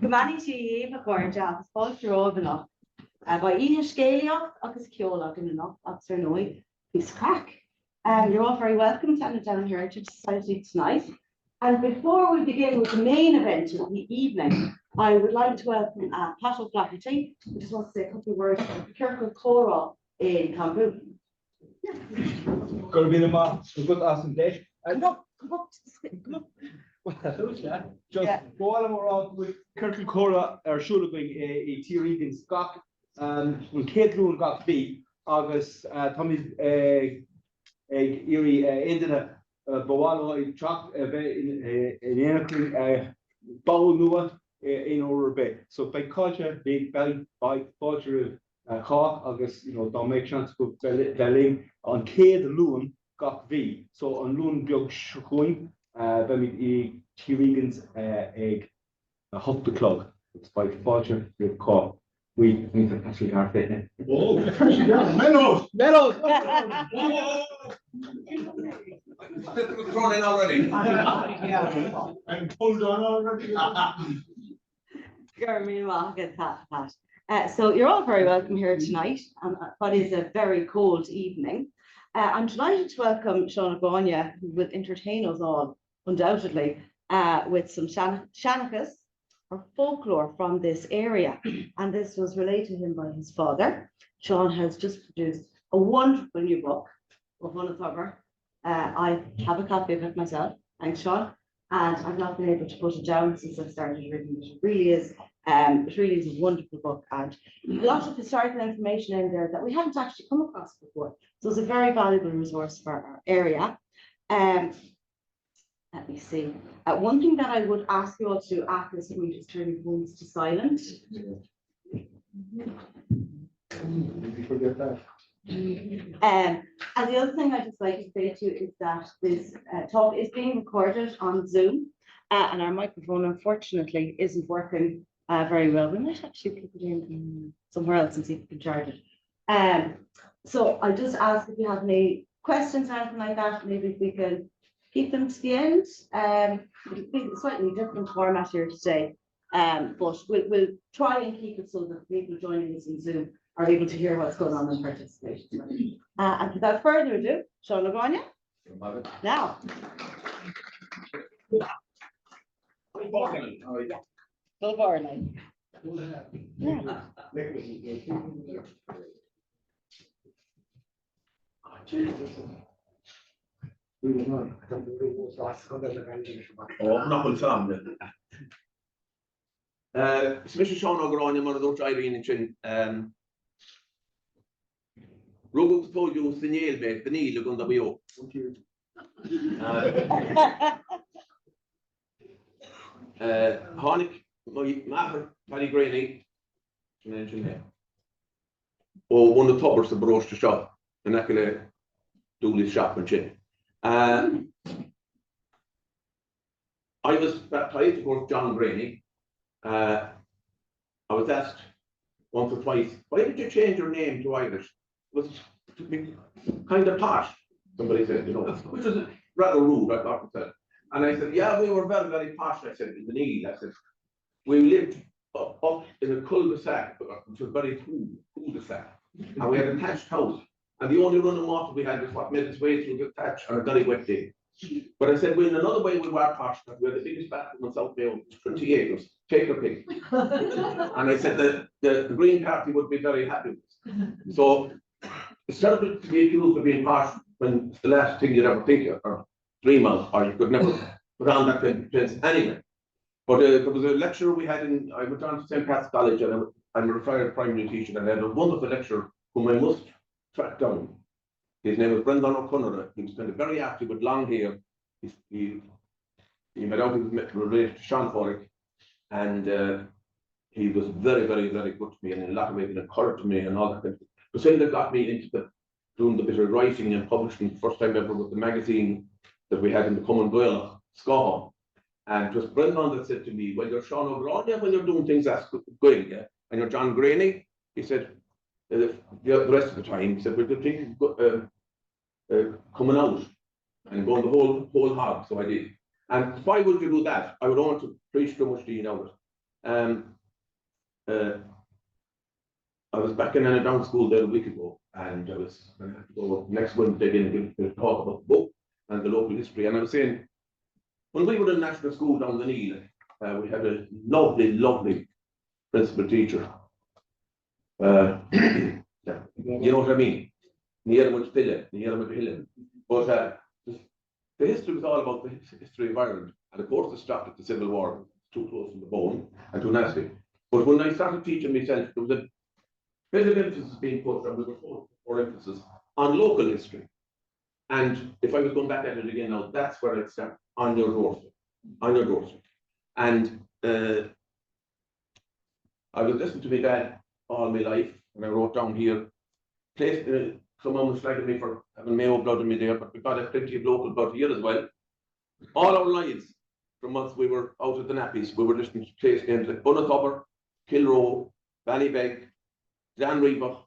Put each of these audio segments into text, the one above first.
Gráinne sí éh goirde agus fáilteóbhanach ba ine scéalaíocht agus ceolaach in enough agus ar nói is crack. You're all very welcome to Down Heritage Society tonight. And before we begin with the main event of the evening, I would like to welcome Pat O'Flaherty. I just want to say a couple of words about the Kirkle Chora in Camboon. Going to be the man, so good awesome day. Come up to the screen, come up. Just while I'm around with Kirkle Chora, our show going a theory in Scott, when Kate Loon got beat, August Tommy Erie ended Bawalo truck in anything Bow Nua in our bay. So by culture, big belly by culture Cork, August, don't make chance to belling on Kate Loon got V. So on Loon Bug Shukoin, by Tirigans egg a hop the club. It's by culture with Cork. We need to actually are fitting. Oh, Meadows! Meadows! Thrown in already. And pulled on already. So you're all very welcome here tonight on what is a very cold evening. I'm delighted to welcome Seán Gráinne, who will entertain us all, undoubtedly, with some Shanachas, or folklore from this area, and this was relayed to him by his father. Seán has just produced a wonderful new book, Bhun a cover. I have a copy of it myself, thanks Seán, and I've not been able to put it down since I started reading it. It really is a wonderful book, and lots of historical information in there that we haven't actually come across before. So it's a very valuable resource for our area. Let me see. One thing that I would ask you all to do after this point is turn your phones to silent. Forget that. And the other thing I'd just like to say to you is that this talk is being recorded on Zoom, and our microphone unfortunately isn't working very well. We might actually put it in somewhere else and see if we can charge it. So I just ask if you have any questions or anything like that, maybe if we can keep them to the end. It'll be a slightly different format here today, but we'll try and keep it so that people joining us in Zoom are able to hear what's going on and participate. And without further ado, Seán Gráinne. Now. Go forward, Oh, not on time. Mr. Seán Gráinne, one of those Irene chin. Rogo told you the nail bed, the needle on the bio. Hanik, my matter, Paddy Greaney, mentioned him. Oh, one of the toppers the broche to shop, and I can do this shop and chin. I was baptized, of course, John Greaney. I was asked once or twice, why did you change your name to Irish? It was kind of posh, somebody said, which was rather rude, I thought it. And I said, yeah, we were very, very posh, I said, in the Neil. I said, we lived up in a cul-de-sac, which was very cul-de-sac. And we had a thatched house. And the only running water we had was what made its way through the thatch on a very wet day. But I said, well, in another way we were posh, because we had the biggest bathroom in South Mayo, 20 acres, take or pick. And I said that the Green Party would be very happy with us. So it started to be accused of being posh when it's the last thing you'd ever think of, or dream of, or you could never put on that pretense anyway. But there was a lecturer we had I went on to St. Pat's College, and I'm a retired primary teacher, and I had a wonderful lecturer whom I must track down. His name was Brendan O'Connor. He was kind of very active with long hair. He made out he was related to Seán Forick, and he was very, very, very good to me, and in a lot of ways encouraged me and all that. The thing that got me into doing the bit of writing and publishing first time ever with the magazine that we had in the Common Gael, Scotland. And it was Brendan that said to me, well, you're Seán Gráinne when you're doing things that's going, yeah? And you're John Greaney. He said, the rest of the time, he said, we're thinking coming out and going the whole hog. So I did. And why would you do that? I would want to preach too much to you now. I was back in Down school there a week ago, and I was going to have to go next Wednesday again to talk about the book and the local history. And I was saying, when we were in national school down the Neil, we had a lovely, lovely principal teacher. You know what I mean? But the history was all about the history of Ireland. And of course, it stopped at the Civil War, too close to the bone and too nasty. But when I started teaching myself, there was a bit of emphasis being put, and we were told more emphasis on local history. And if I was going back at it again now, that's where I'd start, on your doorstep. On your doorstep. And I was listening to my dad all my life, and I wrote down here, someone was slagging me for having Mayo blood in me there, but we've got plenty of local blood here as well. All our lives, from once we were out of the nappies, we were listening to place names like Bunatober, Kilroe, Ballybeg, Glanreebach,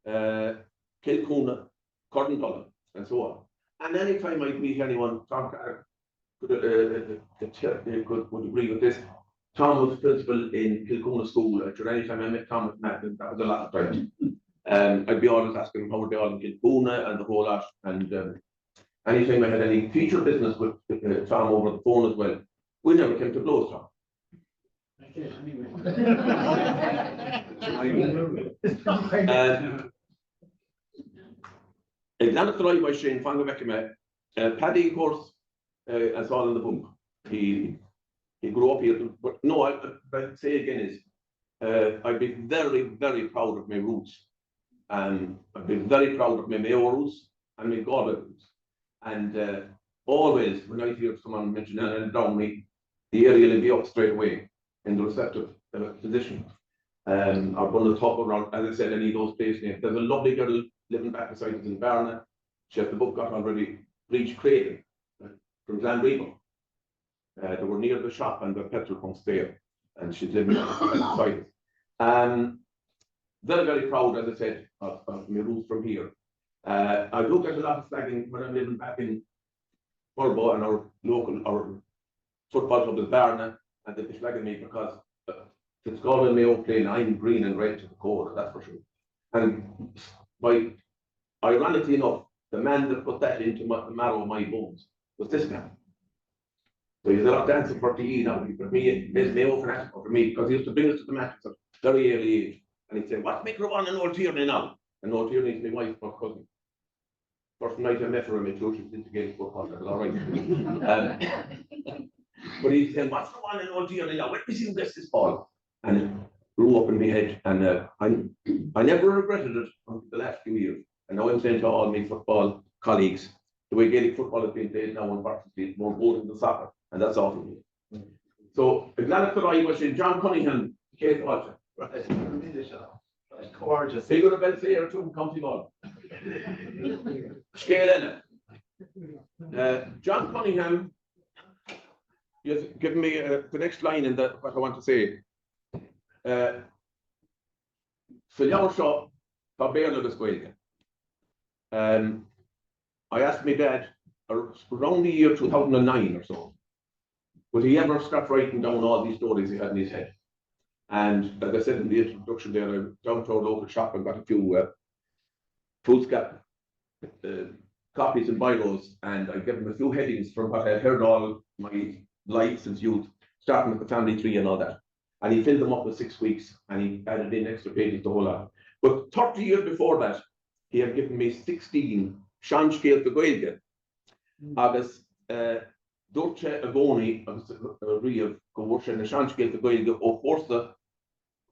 Kilcoona, Cordentulla, and so on. And any time I'd meet anyone, Tom would agree with this. Tom was principal in Kilcoona School. Any time I met Tom at Matlin, that was a lot of times. I'd be always asking him how were they all in Kilcoona and the whole lot. And anytime I had any future business with Tom over the phone as well, we never came to blows, Tom. Example that I was saying, Paddy, of course, as all in the Bhun. He grew up here, but no, I'd say again is, I'd be very, very proud of my roots. I'd be very proud of my Mayo roots and my Galway roots. And always, when I hear someone mention and down me, the area will be up straight away in the receptive position. Or one of the top around, as I said, any of those place names. There's a lovely girl living back beside us in Gráinne. She has the book got already reached Craven from Glanreebach. They were near the shop and the petrol pumps there, and she's living beside us. Very, very proud, as I said, of my roots from here. I do get a lot of slagging when I'm living back in Burbo and our football club is Gráinne, and they'll be slagging me because it's Galway Mayo playing, I'm green and red to the core, that's for sure. And ironically enough, the man that put that into the marrow of my bones was this man. So he's a lot dancing for TE now. For me, there's Mayo fanatic for me, because he used to bring us to the matches at a very early age. And he'd say, "What make her on an Old Tierney now?" And Old Tierney is my wife, my cousin. First night I met her, I made sure she was into game football, that was all right. But he'd say, "What's the one in Old Tierney now? Let me see who gets this ball." And it grew up in my head. And I never regretted it until the last few years. And now I'm saying to all my football colleagues, the way Gaelic football is being played now, unfortunately, it's more boring than soccer. And that's awful. So, example that I was in John Cunningham, Kate Walter. Gorgeous. Bigger than Belfair too, County Ball. Scéalta. John Cunningham, you've given me the next line in that what I want to say. Scéalta, Tobair agus Gráinne. I asked my dad around the year 2009 or so, would he ever start writing down all these stories he had in his head? And as I said in the introduction there, I went down to our local shop and got a few foolscap copies and biros, and I gave him a few headings from what I had heard all my life since youth, starting with the family tree and all that. And he filled them up with 6 weeks, and he added in extra pages the whole lot. But 30 years before that, he had given me 16 Seán Scéalta Gaeilge. Agus Dúirte a gcónaí agus riamh go bhfuair sé na Seán Scéalta Gaeilge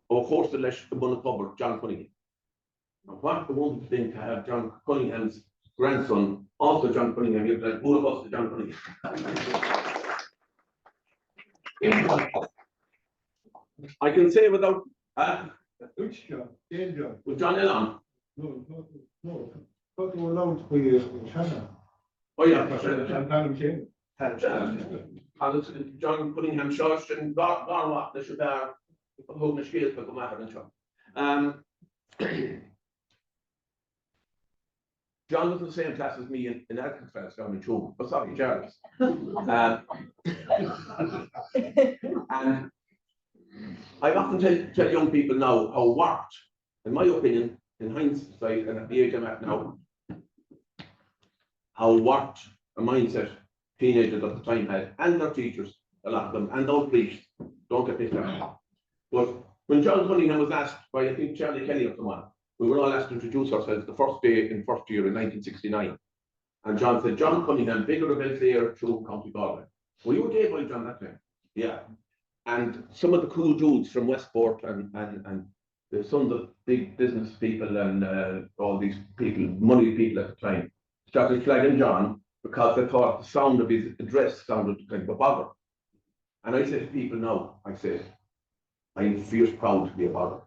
ó chósta leis go Bunatober, John Cunningham. And what a wonderful thing to have John Cunningham's grandson, also John Cunningham, you're like all of us to John Cunningham. I can say without Which John? John. with John Elon. No. What were allowed to be Shannon? Oh yeah, John Cunningham Church and Garwa, the Shabbat, Home Scéalta go matter and John. John was in the same class as me in Alcatraz down in Chum. Oh, sorry, Charles. And I often tell young people now how warped, in my opinion, in hindsight, and at the age I'm at now, how warped a mindset teenagers at the time had, and their teachers, a lot of them, and those priests. Don't get me started. But when John Cunningham was asked by, I think, Charlie Kelly or someone, we were all asked to introduce ourselves the first day in first year in 1969. And John said, John Cunningham, bigger event there through County Galway. Were you a day boy, John, that time? Yeah. And some of the cool dudes from Westport and some of the big business people and all these people, money people at the time, started flagging John because they thought the sound of his address sounded kind of a bother. And I say to people now, I say, I'm fierce proud to be a bother.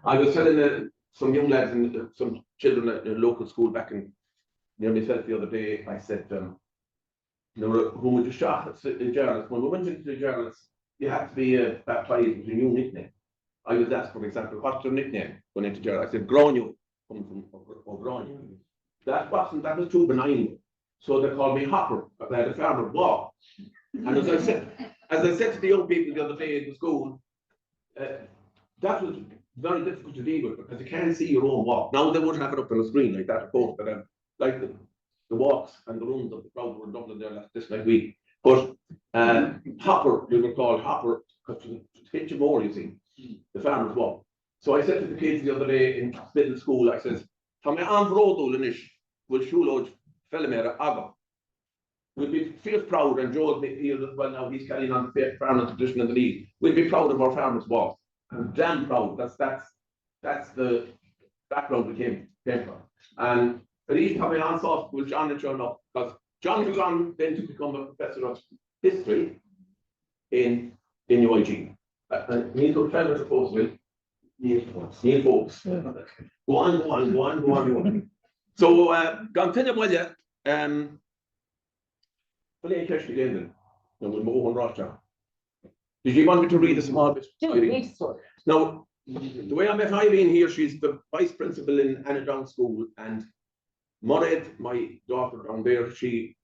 I was telling some young lads and some children at a local school back in near myself the other day, I said, who would you shot at the journalists? When we went into the journalists, you had to be baptized with a new nickname. I was asked, for example, what's your nickname going into journalists? I said, Gráinne, coming from Gráinne. That was too benign. So they called me Hopper. I had a farmer walk. And as I said to the young people the other day in the school, that was very difficult to deal with because you can't see your own walk. Now they would have it up on the screen like that, of course, but like the walks and the runs of the crowd were in Dublin there this next week. But Hopper, we were called Hopper because to hit you more, you see, the farmer's walk. So I said to the kids the other day in middle school, I says, "Tá me an bródú lenish will shúlóid fellimera aga." We'll be feel proud, and Joe's here as well now. He's carrying on the farming tradition in the league. We'll be proud of our farmers' walk. I'm damn proud. That's the background we came from. And at each time I answer off, will John and John up because John was on then to become a professor of history in UIG. He's a fellow supposed to be. Neil folks. Go on. So, continue with you. Well, I catch you again. We'll move on right now. Did you want me to read a small bit? Now, the way I met Irene here, she's the vice principal in Annadown School, and Mairead, my daughter down there, she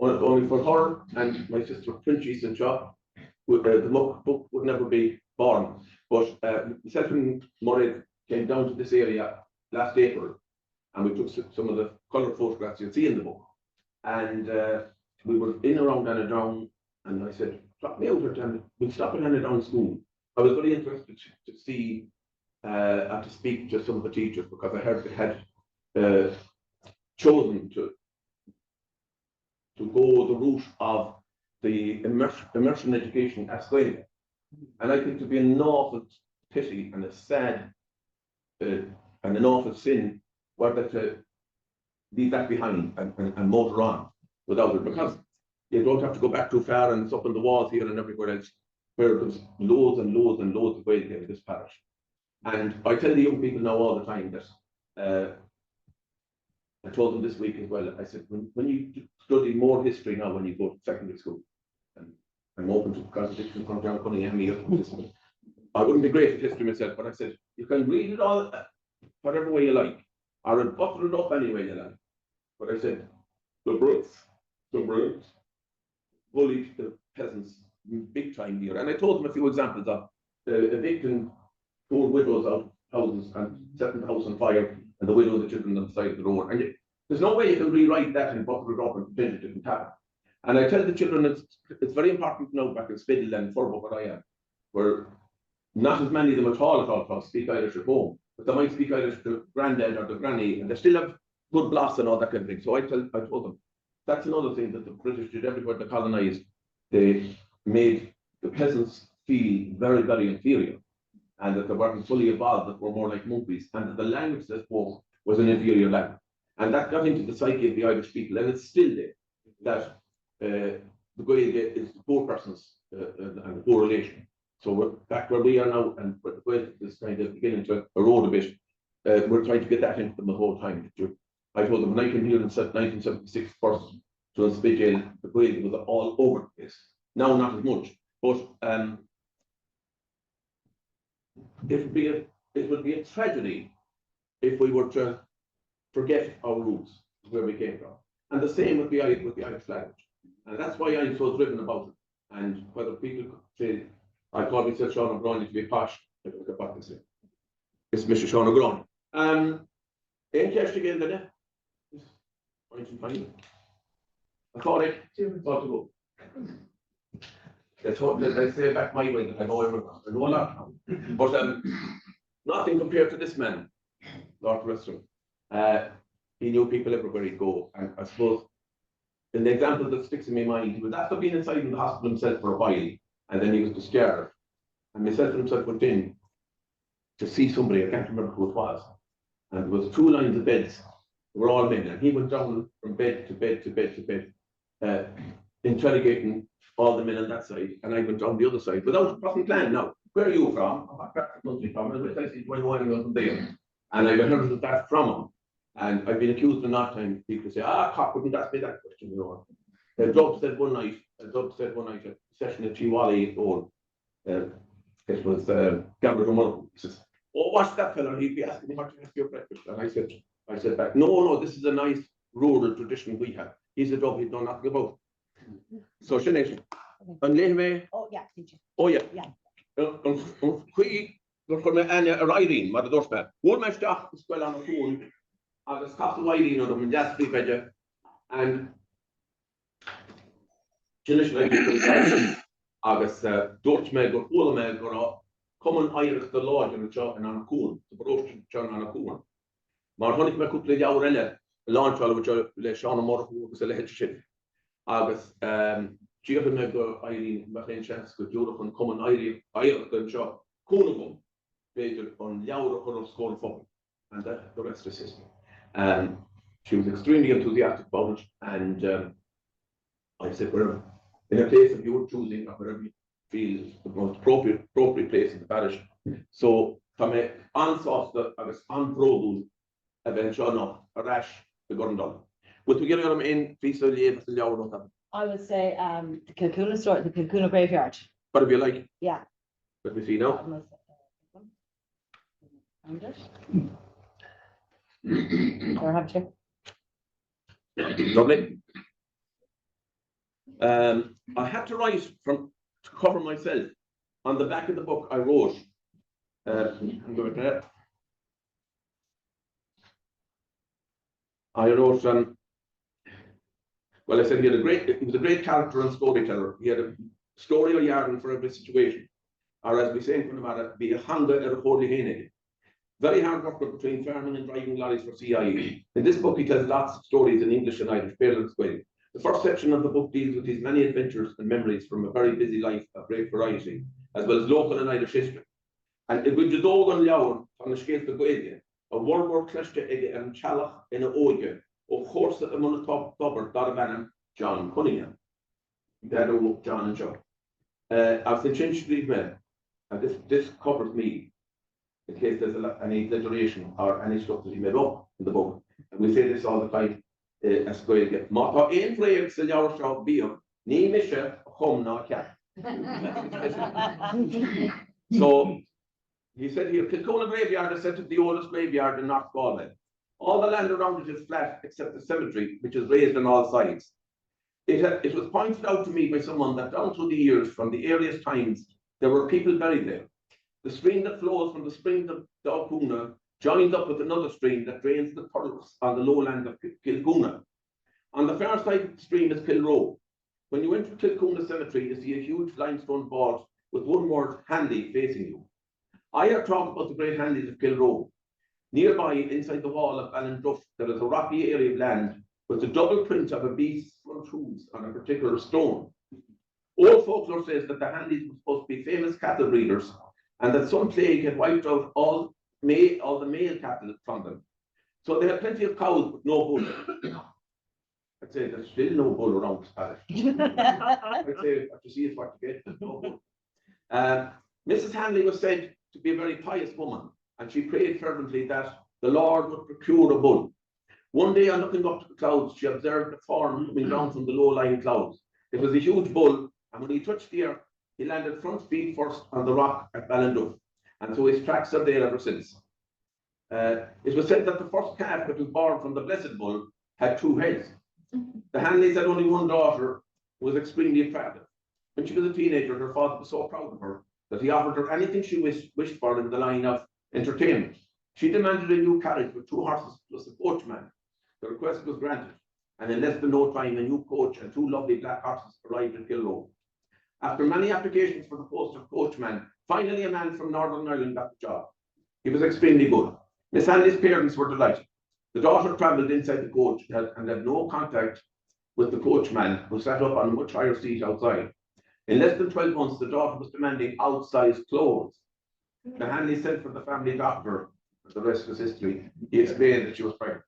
only for her and my sister Princess and Shaw, the book would never be born. But myself and Mairead came down to this area last April, and we took some of the colour photographs you'll see in the book. And we were in around Annadown, and I said, "Drop me out here, and we'll stop at Annadown School." I was very interested to see and to speak to some of the teachers because I heard they had chosen to go the route of the immersion education at Gráinne. And I think it would be an awful pity and a sad and an awful sin were that to leave that behind and motor on without it, because you don't have to go back too far, and it's up on the walls here and everywhere else, where there's loads and loads and loads of ways in this parish. And I tell the young people now all the time that I told them this week as well, I said, when you study more history now when you go to secondary school, and I'm open to contradiction from John Cunningham here, I wouldn't be great at history myself, but I said, you can read it all whatever way you like, or butter it up any way you like. But I said, the Brits bullied the peasants big time here. And I told them a few examples of evicting poor widows out of houses and setting the house on fire, and the widow and the children on the side of the road. And there's no way you can rewrite that and butter it up and pretend it didn't happen. And I tell the children it's very important to know back in Spiddle and Furbo, where I am, where not as many of them at all speak Irish at home, but they might speak Irish to granddad or to granny, and they still have good blasts and all that kind of thing. So I told them that's another thing that the British did everywhere they colonised. They made the peasants feel very, very inferior, and that they weren't fully evolved, that were more like monkeys, and that the language they spoke was an inferior language. And that got into the psyche of the Irish people, and it's still there, that the Gaeilge is the poor person's and the poor relation. So we're back where we are now, and the Gaeilge is kind of beginning to erode a bit. We're trying to get that into them the whole time. I told them when I came here in 1976 first to Spidgel, the Gaeilge was all over the place. Now not as much, but it would be a tragedy if we were to forget our roots, where we came from. And the same with the Irish language. And that's why I'm so driven about it. And whether people say I call myself Seán O'Gráinne to be posh. I don't get back to say. It's Mr. Seán O'Gráinne. Ain't cash again, did it? I thought I thought to go. That's what they say back my way that I know everything. I know a lot. But nothing compared to this man, Lord Russell. He knew people everywhere he'd go. And I suppose in the example that sticks in my mind, he was after being inside in the hospital himself for a while, and then he was discharged. And myself and himself went in to see somebody, I can't remember who it was. And there was 2 lines of beds. They were all men. And he went down from bed to bed to bed to bed, interrogating all the men on that side. And I went down the other side without a plan. Now, where are you from? I'm from. And I said, well, I from there. And I heard that from him. And I've been accused of not time. People say, cop wouldn't ask me that question, you know. A dub said one night, a session at Chihuahua old. It was Gabriel Mother. He says, oh, what's that fella? He'd be asking me what to have for your breakfast. And I said back, no, this is a nice rural tradition we have. He's a dub he'd know nothing about. So, Sinead, and later, Oh, yeah, did you? oh, yeah. Yeah. Qui, for me, and Irene, what the doorstep. One match dock is well on the phone. I was caught the Irene on them and just free better. And Sinead, I was Dortmund or Ulameg or common Irish the Lord in the job and on a coon, the production John on a coon. Maar honnig me couple of hours launch all which le Seán O'Morrow was a legislative. Agus Giovanni me go Irene McLean chance go Europe and common Irish the job coonable paid on Yaura or score for and that the rest is history. She was extremely enthusiastic about it and I said wherever in a place that you were choosing or wherever you feel the most appropriate place in the parish. So from a ansauce that I was unproven eventually a rash the Gordon. Would we get them in piece of the I would say the Kilcuna store, the Kilcuna graveyard. But if you like, Yeah. let me see now. Or have you? Lovely. I had to write to cover myself. On the back of the book, I wrote. I wrote. Well, I said he was a great character and storyteller. He had a story or yarn for every situation, or as we say in Connemara, be a hunger at a holy hennig. Very hard worker between farming and driving lorries for CIE. In this book, he tells lots of stories in English and Irish, fairly explained. The first section of the book deals with his many adventures and memories from a very busy life of great variety, as well as local and Irish history. And if we dog on Leon on the Scéalta Gaeilge, a World War Cleshte Ege and Chalach in a Oige, of course that among the top Tobair Darabanam, John Cunningham. That old John and John. I've been changed to these men, and this covers me in case there's any exaggeration or any stuff that he made up in the book. And we say this all the time. As Gaeilge. Maar tá éon fréamh sa leabhar seo bíodh, ní mise chum ná ceap. So he said here, Kilcuna graveyard is said to be the oldest graveyard in North Galway. All the land around it is flat except the cemetery, which is raised on all sides. It was pointed out to me by someone that down through the years, from the earliest times, there were people buried there. The stream that flows from the spring of Dalcuna joined up with another stream that drains the puddles on the lowland of Kilcuna. On the far side of the stream is Kilroe. When you enter Kilcuna Cemetery, you see a huge limestone vault with one word, handy, facing you. I have talked about the great handies of Kilroe. Nearby, inside the wall of Ballinduff, there is a rocky area of land with a double print of a beast's front hooves on a particular stone. Old folklore says that the handies were supposed to be famous cattle breeders and that some plague had wiped out all the male cattle from them. So they had plenty of cows, but no bull. I'd say there's still no bull around this parish. I'd say what you see is what you get, there's no bull. Mrs. Hanley was said to be a very pious woman, and she prayed fervently that the Lord would procure a bull. One day, on looking up to the clouds, she observed a form coming down from the low-lying clouds. It was a huge bull, and when he touched the earth, he landed front feet first on the rock at Ballinduff. And so his tracks are there ever since. It was said that the first calf that was born from the blessed bull had 2 heads. The Hanleys had only one daughter who was extremely attractive. When she was a teenager, her father was so proud of her that he offered her anything she wished for in the line of entertainment. She demanded a new carriage with 2 horses plus a coachman. The request was granted, and in less than no time, a new coach and 2 lovely black horses arrived at Kilroe. After many applications for the post of coachman, finally a man from Northern Ireland got the job. He was extremely good. Miss Hanley's parents were delighted. The daughter travelled inside the coach and had no contact with the coachman, who sat up on a much higher seat outside. In less than 12 months, the daughter was demanding outsized clothes. The Hanley sent for the family doctor. The rest was history. He explained that she was pregnant.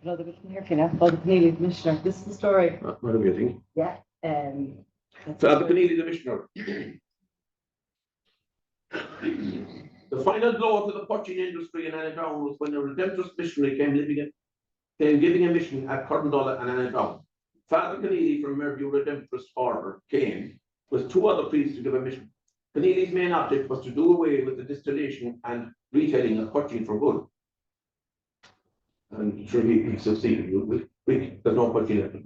Another bit from here for you now, by the Canadian Commissioner. This is the story. What do you think? Yeah. Father Greaney, the missioner. The final blow to the poaching industry in Annadown was when a Redemptorist missionary came giving a mission at Corndola and Annadown. Father Keneally from Merview Redemptorist Order came with 2 other priests to give a mission. Keneally's main object was to do away with the distillation and retailing of poaching for good. And sure he succeeded. There's no poaching left to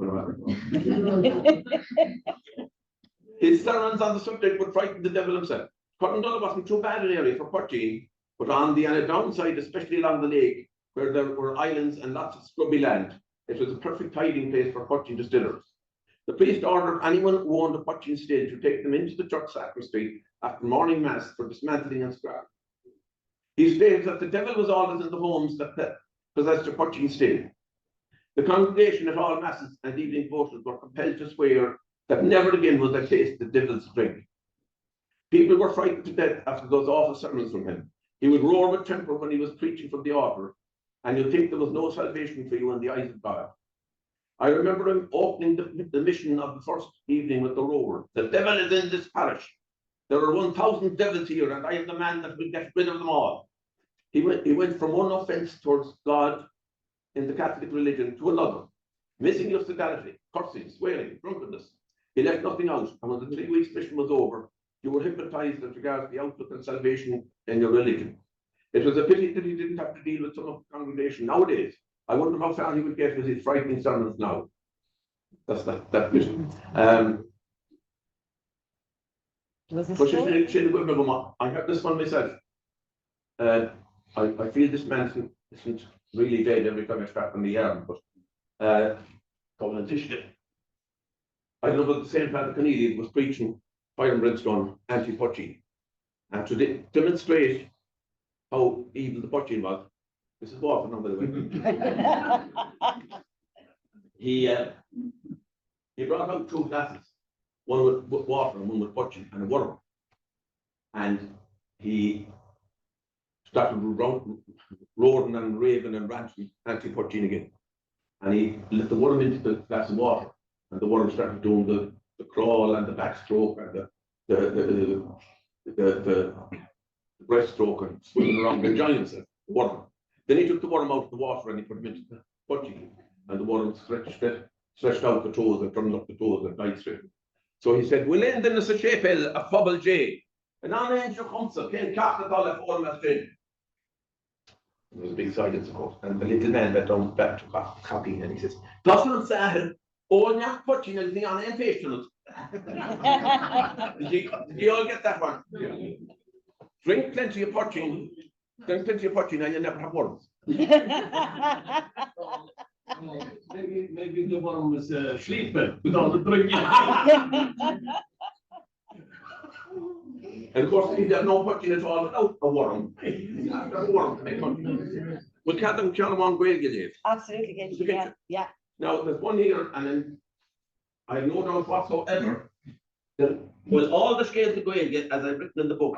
His sermons on the subject would frighten the devil himself. Corndola wasn't too bad an area for poaching, but on the downside, especially along the lake, where there were islands and lots of scrubby land, it was a perfect hiding place for poaching distillers. The priest ordered anyone who owned a poaching still to take them into the church sacristy after morning mass for dismantling and scrap. He stated that the devil was always in the homes that possessed a poaching still. The congregation at all masses and evening devotions were compelled to swear that never again would they taste the devil's drink. People were frightened to death after those awful sermons from him. He would roar with temper when he was preaching from the altar, and you'd think there was no salvation for you in the eyes of God. I remember him opening the mission of the first evening with the roar. The devil is in this parish. There are 1,000 devils here, and I am the man that will get rid of them all. He went from one offence towards God in the Catholic religion to another, missing your fidelity, cursing, swearing, drunkenness. He left nothing out, and when the 3 weeks mission was over, you were hypnotized as regards the outlook and salvation in your religion. It was a pity that he didn't have to deal with some of the congregation nowadays. I wonder how far he would get with his frightening sermons now. That's that mission. I have this one myself. I feel this man isn't really dead every time I strap on the arm, but politician. I don't know, but the same Father Keneally was preaching fire and brimstone anti-poaching, and to demonstrate how evil the poaching was. This is water, by the way. He brought out 2 glasses, one with water and one with poaching and a worm, and he started roaring and raving and ranting anti-poaching again, and he let the worm into the glass of water, and the worm started doing the crawl and the backstroke and the breaststroke and swimming around, enjoying himself. The worm. Then he took the worm out of the water and he put him into the poaching, and the worm stretched out the toes and turned up the toes and died straight. So he said, "We'll end in a chapel, a fubble J. And on the angel comes up, can't cast it all at all as There was a big silence, of course, and the little man went down back to copying, and he says, "Doesn't say all not poaching anything on an patient." Did you all get that one? Yeah. Drink plenty of poaching, and you never have worms. Maybe the one was sleeping with all the drinking. And of course, if there's no poaching at all without a worm, a worm to make poaching. We'll cut them on Gaelge. Absolutely. Yeah. Now, there's one here, and then I have no doubt whatsoever that with all the scales of Gaelge, as I've written in the book,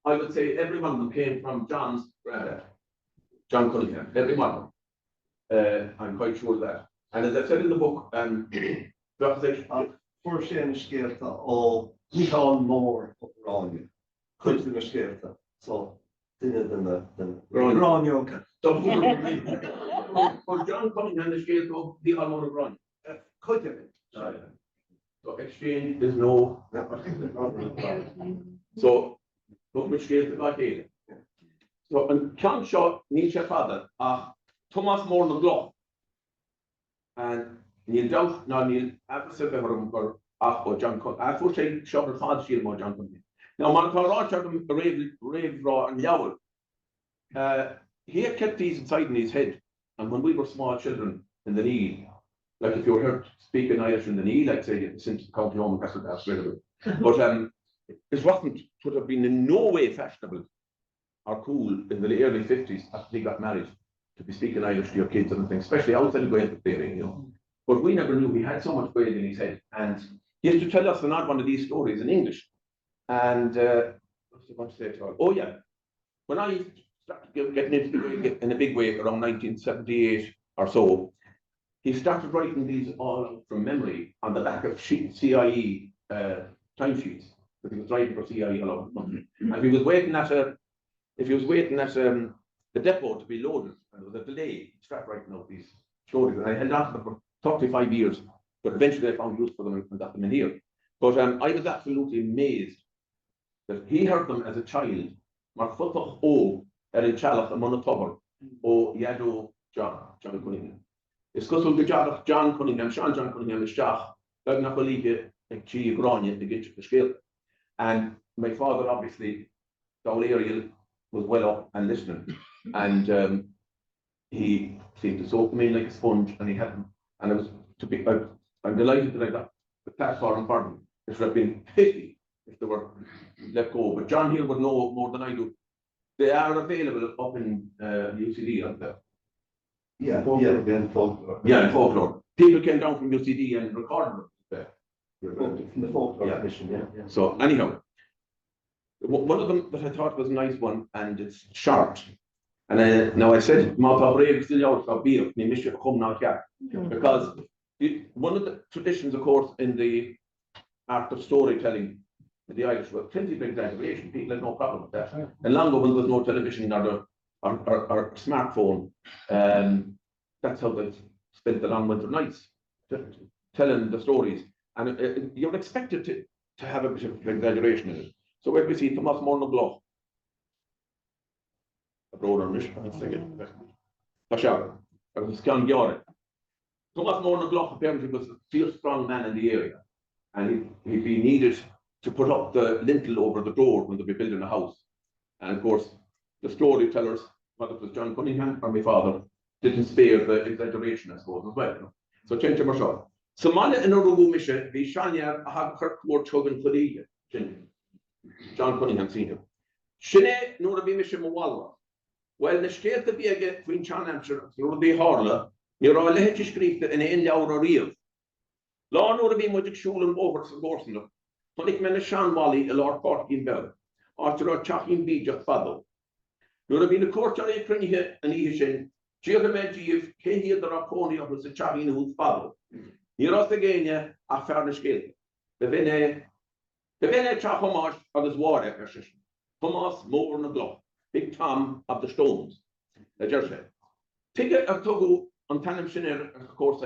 I would say every one of them came from John's granddad, John Cunningham, every one of them. I'm quite sure of that. And as I said in the book, For Seán Scéalta ó Michal Mór Gráinne. Could be Scéalta. So dinner than Gráinne. For John Cunningham, the scales of the Almond of Gráinne. Could have So exchange is no. So look which scales the guy here. So and Count Shaw needs your father, Thomas Moore the Glow. And Neil Doubt, now Neil, after said they were ach o John Cunningham. I thought say Sean Fad Shield more John Cunningham. Now, man, for rave raw and Yowel. He had kept these inside in his head. And when we were small children in the Neil, like if you were heard speaking Irish in the Neil, like say, since the county home, that's straight away. But it wasn't, would have been in no way fashionable or cool in the early 50s after they got married to be speaking Irish to your kids and things, especially outside of going to playing, you know. But we never knew he had so much brain in his head. And he used to tell us another one of these stories in English. And what's I going to say to her? Oh, yeah. When I started getting into the way, in a big way around 1978 or so, he started writing these all out from memory on the back of CIE timesheets. Because he was writing for CIE all over the country. And if he was waiting at the depot to be loaded, and there was a delay, he started writing out these stories. And I held on to them for 35 years, but eventually I found use for them and got them in here. But I was absolutely amazed that he heard them as a child. Mar futach o in Chalach among Tobair o Yado John Cunningham. It's because of the John Cunningham, Seán John Cunningham is Shach, like na colleague like Gráinne to get the Scéalta. And my father obviously Tobair was well up and listening. And he seemed to soak me like a sponge, and he had them. And I was I'm delighted that I got the platform for them. It would have been pity if they were let go. But John here would know more than I do. They are available up in UCD, aren't they? Yeah, in folklore. Yeah, in folklore. People came down from UCD and recorded them there. From the folklore mission, yeah. So anyhow, one of them that I thought was a nice one, and it's short. And now I said, "Malta brave still out of beer, me mission come now here," because one of the traditions, of course, in the art of storytelling in the Irish was plenty of exaggeration. People had no problem with that. And long ago, when there was no television or smartphone, that's how they spent the long winter nights, telling the stories. And you're expected to have a bit of exaggeration in it. So where we see Thomas Mornagloch, a brother in Michigan, Scéalta, Seán Gráinne. Thomas Mornagloch apparently was a fierce, strong man in the area, and he'd be needed to put up the lintel over the door when they'd be building a house. And of course, the storytellers, whether it was John Cunningham or my father, didn't spare the exaggeration, I suppose, as well. So change your shot. So Mala in a room mission, the Shanyar have Kirkward Chogan Colleague, John Cunningham Senior. Shine nor be mission Mawalwa. Well, the Scéalta be again between Chanamshire, nor be Harla, near all the hedge script in a or real. Law nor be much school and over to Gorson. Tonic men a Seán Wally, a Lord Porkin Bell, after a Chakin Beach of Fado. Nor be the court on a Greaney and Ishin, Geometriv, Kahi the Raponi of the Chakin who's Fado. Near us again, a fairness Scéalta. The Vene Chahomash of his war acquisition. Thomas Moore and the Glock, Big Tom of the Stones. The Jersey. Take a Togo on Tanam Shiner and the course.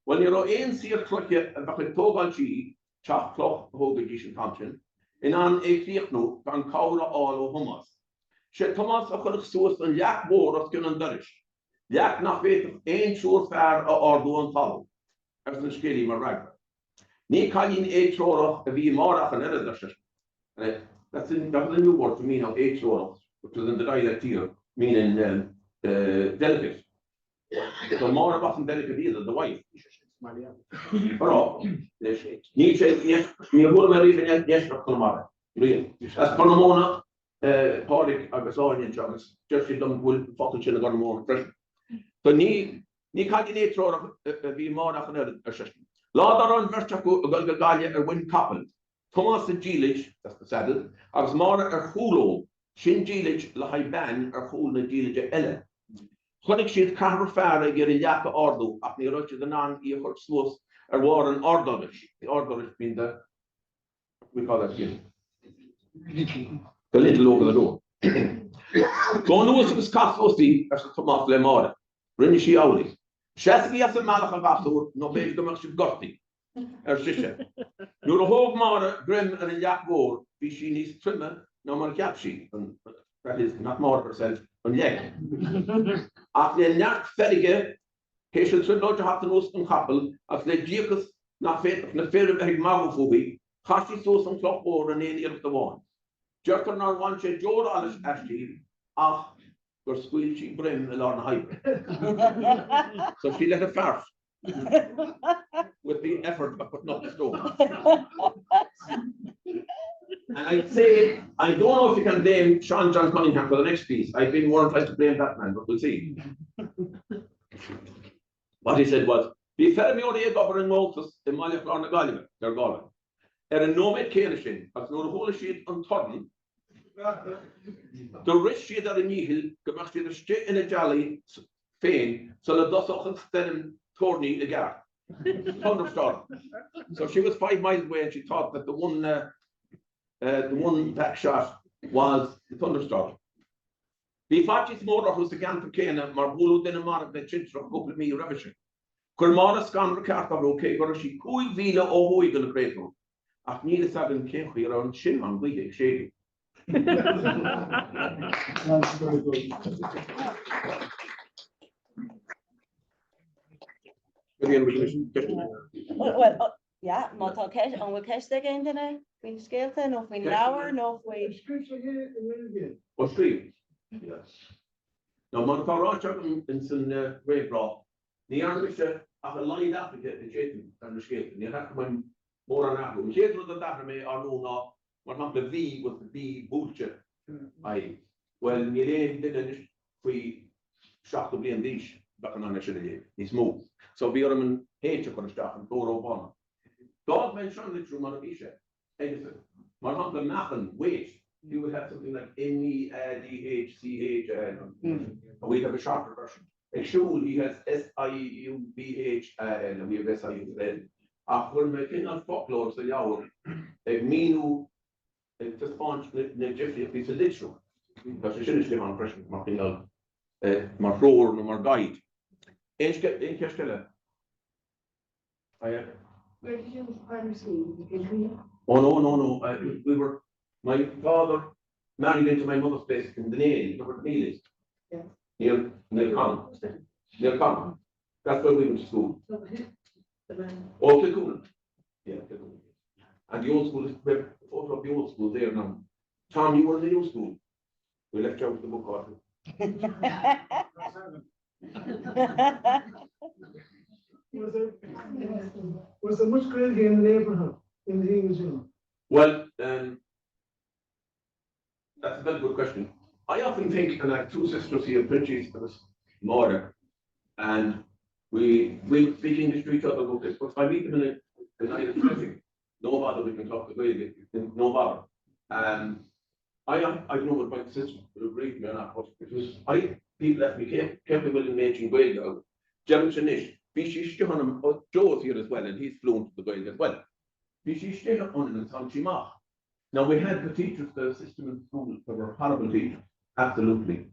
When you're in Sear Clucky and back in Togalchi, Chach Clock, Hogagish Thompson, in an Efiachno, Van Kaura all Humas. She Thomas of the source and Yak War of Gunandarish. Yak not wait of ain't sure fair or do and follow. As the Skilly Maragra. Ni Kayin H. Rora, a V. Mara and Edison. That's a new word to me now, H. Rora, which was in the dialect here, meaning delicate. So Mara wasn't delicate either, the wife. Però, ni c'è ni vuole arrivare niente a colmare. As Panamona, Paddy, I was on in Jones, just in them will fucking chill on more fresh. So ni can't get through the more of an assistant. Lord on Verchaku, Galgalia, a wind couple. Thomas and Gilich, that's the saddle, as Mara a Hulo, Shin Gilich, La Ban, or Hul and Gilich Ella. When she'd carver fair, get a yaka ordo, up near the non ear slows, or war an orderish. The orderish being the, we call that here. The little over the door. Going to was Castle as a Thomas Lemora. Rinnishi Owley. Shasky as a Malach of Asur, no page the much of Gotti. Shisha. You're a whole Mara, Grim and a Yak War, Fishy needs trimmer, no more capshi. That is not more herself, and Yak. After a Yak Fertige, patients would not have to know some couple, as the Geocus na fair ag magophobia, Hashi so some clock over and any of the one. Just on our one shed, Joe Alice actually, for squeal she brim along high. So she let it fart with the effort of putting up the stone. And I'd say, I don't know if you can blame Sean John Cunningham for the next piece. I've been more inclined to blame that man, but we'll see. What he said was, "Be fair me only a governor Moses, the Malik on the Gallivan, they're gone. A nomad Kalishin, as no whole sheet on Turn. The rich sheet are in Yehil, gemacht in a straight in a jolly fame, so the dust of them Torney the gar. Thunderstorm. So she was 5 miles away and she thought that the one back shot was the thunderstorm. The Fatis Motor was the Gan for Cana, Marbulu Denmark, the Chinch of Couple Me Revision. Kurmana Scan Ricardo, okay, or she cool Vila or Hoygal the Great Road. At neither sudden came here on Shin on Wheating Shady. That's very good. Well, yeah, not okay. On we catch the game today. We Scéalta, no we hour, no we. What's three? Yes. Now, Montarocha in some great bra. The answer of a line applicant in Jason and the Scéalta. You have to win more on that. When Jason was that may or no, not what happened, the V was the V bullshit. Well, you didn't we shot the blame dish back on the should he's moved. So we are in H for the staff and door over. God mentioned the true Marabisha. Anything. My uncle Machen, wait, you would have something like MEDHCH, and we have a shorter version. A shul, he has SIUBH, and we have SIUZ. After making a folklore, so yaw, a Minu, a sponge, the Jeffrey, it's a literal. Because I shouldn't stay on pressure, marking out, my floor, no more guide. In Kestella. Where did you primary school? In Greaney? Oh no. We were. My father married into my mother's place in the Navy. Number the list. Yeah. Near Common. Near Common. That's where we went to school. The man. Oh, Kilcoon. Yeah, Kilcoon. And the old school is the photo of the old school there now. Tom, you were in the new school. We left you out of the book order. Was there much grade in the neighbourhood in the English room? Well, that's a very good question. I often think, and I have 2 sisters here, Bridges and Mother, and we speak English to each other about this, but if I meet them in a night of traffic, no bother, we can talk the way, no bother. I don't know what my sister would agree with me or not, but it was, people left me capable in making Gaelic out. German Shanish, Bishish Johanum, Joe is here as well, and he's fluent to the Gaelic as well. Bishish Johanum and Sanchimach. Now we had the teachers, the system in school, that were horrible teachers, absolutely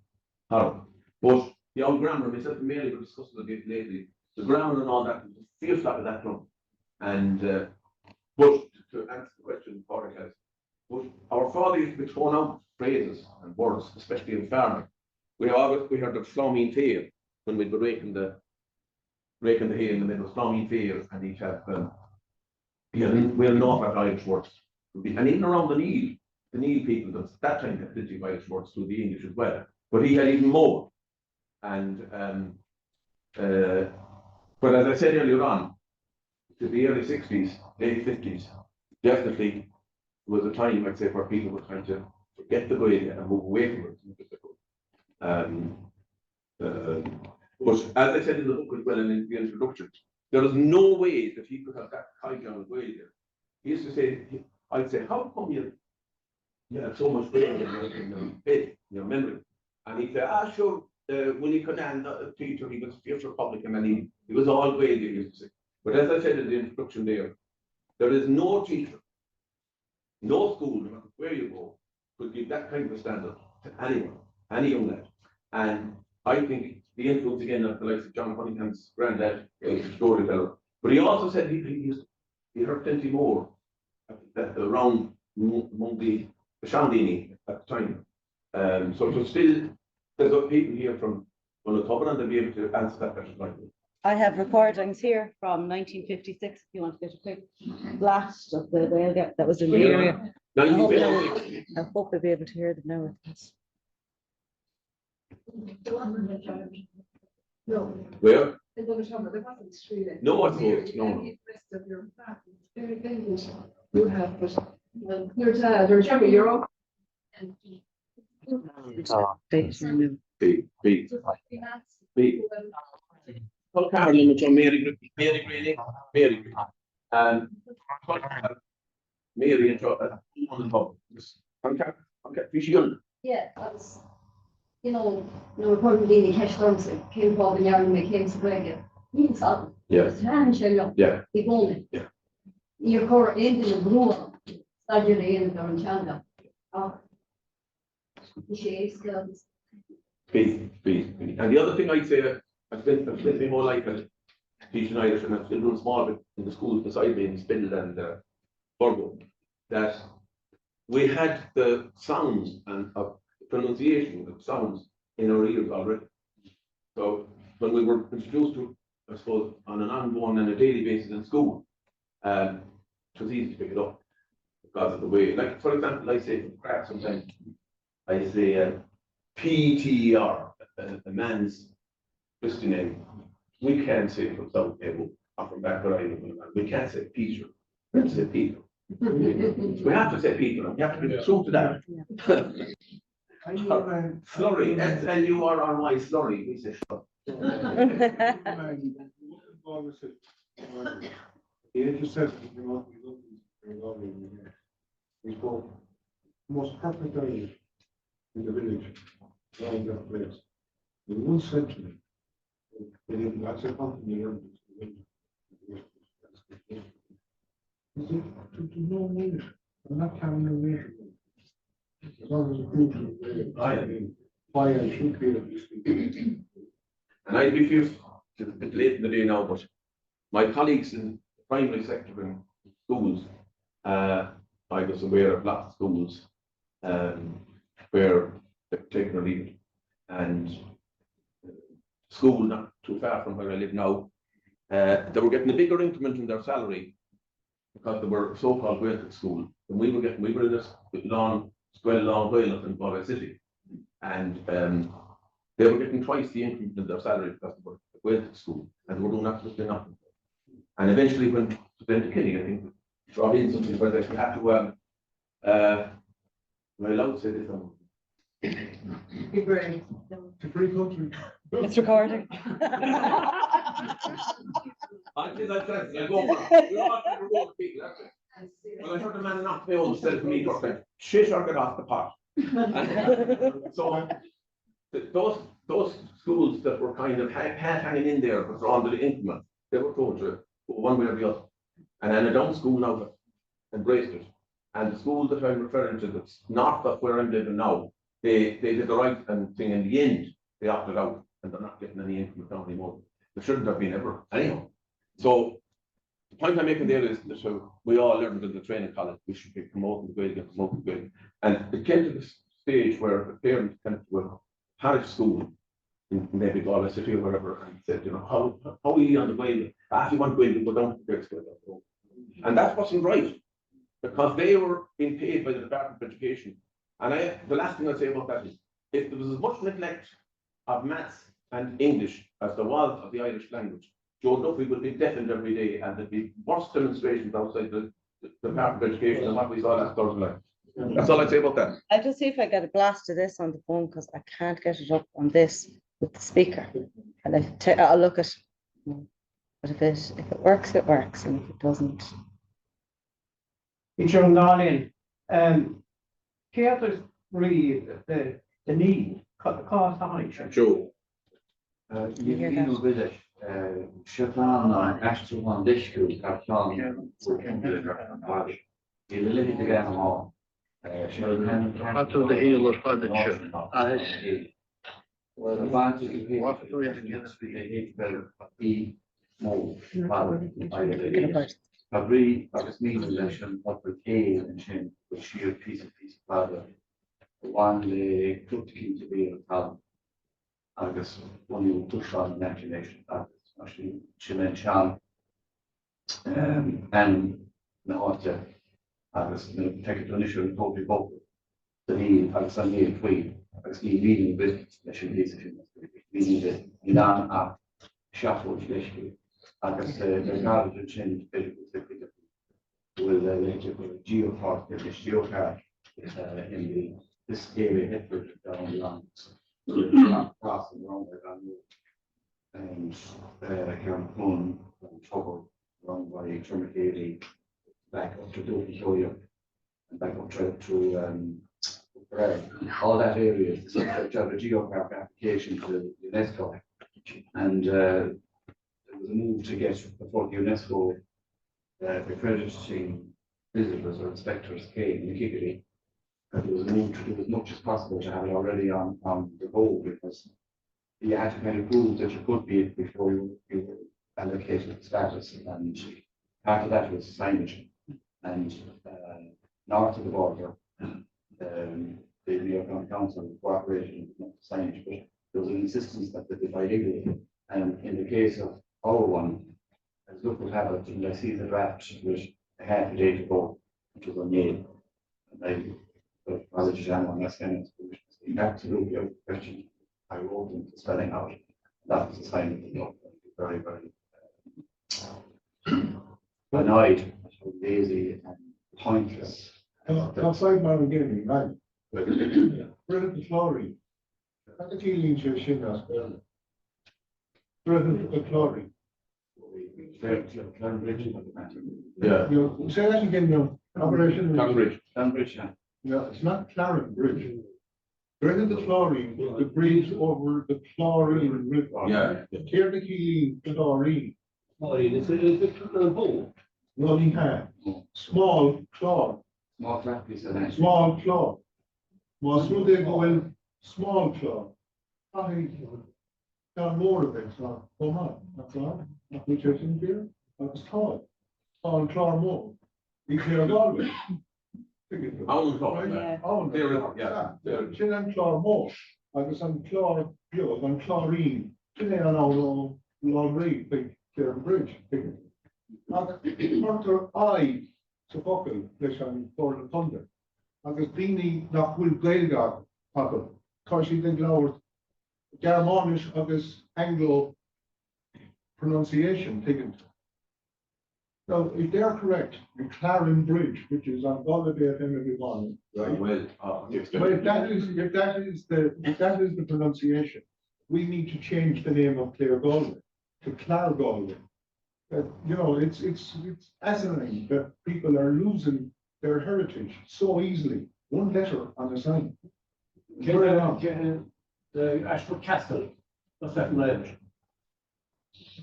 horrible. But the old grammar, myself and Mary were discussing a bit lately, the grammar and all that, was fierce out of that club. And, but to answer the question, Paddy has, but our father used to be thrown out phrases and words, especially in farming. We heard of Slomine Fair when we'd be raking the hay in the middle of Slomine Fair, and he'd have, we'll know about Irish words. And even around the Neil people, that time had plenty of Irish words through the English as well. But he had even more. And, but as I said earlier on, to the early 60s, late 50s, definitely was a time, I'd say, where people were trying to forget the way and move away from it. But as I said in the book as well and in the introduction, there is no way that he could have that high down way there. He used to say, I'd say, how come you have so much weight in your head, in your memory? And he'd say, sure, when he could hand a teacher, he was fierce Republican and he was all way, he used to say. But as I said in the introduction there is no teacher, no school, no matter where you go, could give that kind of a standard to anyone, any young lad. And I think the influence again of the likes of John Cunningham's granddad, a storyteller. But he also said he heard plenty more around among the Shandini at the time. So it was still, there's people here from Tobair and they'll be able to answer that question. I have recordings here from 1956, if you want to get a quick blast of the Gaeilge that was in the area. I hope they'll be able to hear them now. No. Where? In the summer, there wasn't street. No, it's not, no. Rest of your back, very dangerous. You have, but, there's Jimmy, you're all. And B. Well, Carolyn, which on Mary Greaney, and Mary and on the top. Okay, Fishion. Yeah, that's, we're probably really cash terms, came Bob and Yarn, we came to Greg. He's up. Yeah. Yeah. Big only. Yeah. You're core into the blue, study in the Changa. Oh. The shades, B. And the other thing I'd say, I spent my whole life teaching Irish, and I'm still doing small bit in the schools beside me in Spindle and Burgo, that we had the sounds and pronunciation of sounds in our ears already. So when we were introduced to, I suppose, on an ongoing and a daily basis in school, it was easy to pick it up because of the way, like for example, I say crack sometimes, I say PTR, a man's Christian name. We can't say it from South Table or from back where I live. We can't say Peter. We have to say Peter. We have to say Peter. We have to be true to that. Slurry, S-L-U-R-R-Y, slurry. We say slurry. We spoke most perfect Irish in the village around that place. In one century, they didn't that's a company to know English. I'm not counting the English. As long as it's why I should be able to speak. And I'd be fierce, it's a bit late in the day now, but my colleagues in the primary sector in schools, I was aware of lots of schools where they're taking or leaving. And school not too far from where I live now, they were getting a bigger increment in their salary because they were so-called going to school. And we were in this long while up in Galway City. And they were getting twice the increment in their salary because they were going to school and they were doing absolutely nothing. And eventually when then Kenny, I think, brought in something where they had to we're allowed to say this on. It's a free country. It's recording. Well, I heard the man not pay all the stuff for me for saying, shit or get off the pot. So those schools that were kind of half hanging in there but they're under the increment, they were told to go one way or the other. And then a down school now that embraced it. And the school that I'm referring to that's north of where I'm living now, they did the right thing in the end. They opted out and they're not getting any increment down anymore. There shouldn't have been ever. Anyhow. So the point I'm making there is that we all learned in the training college we should be promoting the Gaeilge and promoting the Gaeilge. And it came to this stage where the parents came to a parish school in maybe Galway City or wherever and said, how are you on the Gaeilge? If you want Gaeilge, go down to the school. And that wasn't right because they were being paid by the Department of Education. And the last thing I'd say about that is if there was as much neglect of maths and English as there was of the Irish language, Joe Duffy would be deafened every day and there'd be worse demonstrations outside the Department of Education than what we saw last Thursday night. That's all I'd say about that. I'll just see if I get a blast of this on the phone because I can't get it up on this with the speaker. And I'll look at, but if it works, it works, and if it doesn't. It's your Nolin. Theaters really the need, cut the cost of high. Joe. You hear that? Village, Seán actually on this school, Seán, you live in the Gráinne hall. What do the heel of furniture? Well, the bank is he no every meeting election what we pay and change which sheer piece of father. One the good to keep to be a town. I guess when you touch on imagination, actually Seán and na áte agus na technical initial public vote the need agus an need free agus ní leading business leis leading the Milan a shuffle leis agus there's not a change with a geopark there's a geopark in this area Hitler down the line so it's not crossing around and here Bhun and Tobair around by Greaney back up to Tobair and back up to all that area is subject to a geopark application to UNESCO and there was a move to get before the UNESCO accrediting visitors or inspectors came in Kikeri. And there was a move to do as much as possible to have it already on the go because you had to kind of prove that you could be it before you were allocated the status. And part of that was signage. And north of the border, the New York County Council cooperated with signage, but there was an insistence that they did illegally. And in the case of our one, as look what happened, and I see the draft which a half a day ago, which was unmade. And I apologize on that kind of absolutely out of question. I wrote them to spelling out. That was a sign of the law. Very, very annoyed, lazy and pointless. Outside my beginning, right? Brilliant the chlorine. That's the key link to shit as well. Brilliant the chlorine. Yeah. You say that again, no. Operation. Cambridge. No, it's not Claren Bridge. Brilliant the chlorine, the bridge over the chlorine river. Yeah. Tear the key chlorine. It's a hole. No, he had small claw. Small flat piece of land. Small claw. Was through they go in small claw. Got more of it, so come on, that's all. Not which is in here, that's tall. Tall claw more. You clear all of it. Owl claw, yeah. Oh, yeah. Chin and claw more. I was on claw, you on chlorine. Chin and all long read, big clear bridge. After I to buckle, which I'm for the thunder. I was beanie not will Gaelgard pocket. Cause she think lower Germanish of this Anglo pronunciation taken. So if they are correct, the Claren Bridge, which is on Holiday at everyone. Right, well, But if that is the pronunciation, we need to change the name of Clare Galway to Clare Galway. You know, it's asinine that people are losing their heritage so easily. One letter on the sign. The Ashford Castle, what's that in Irish?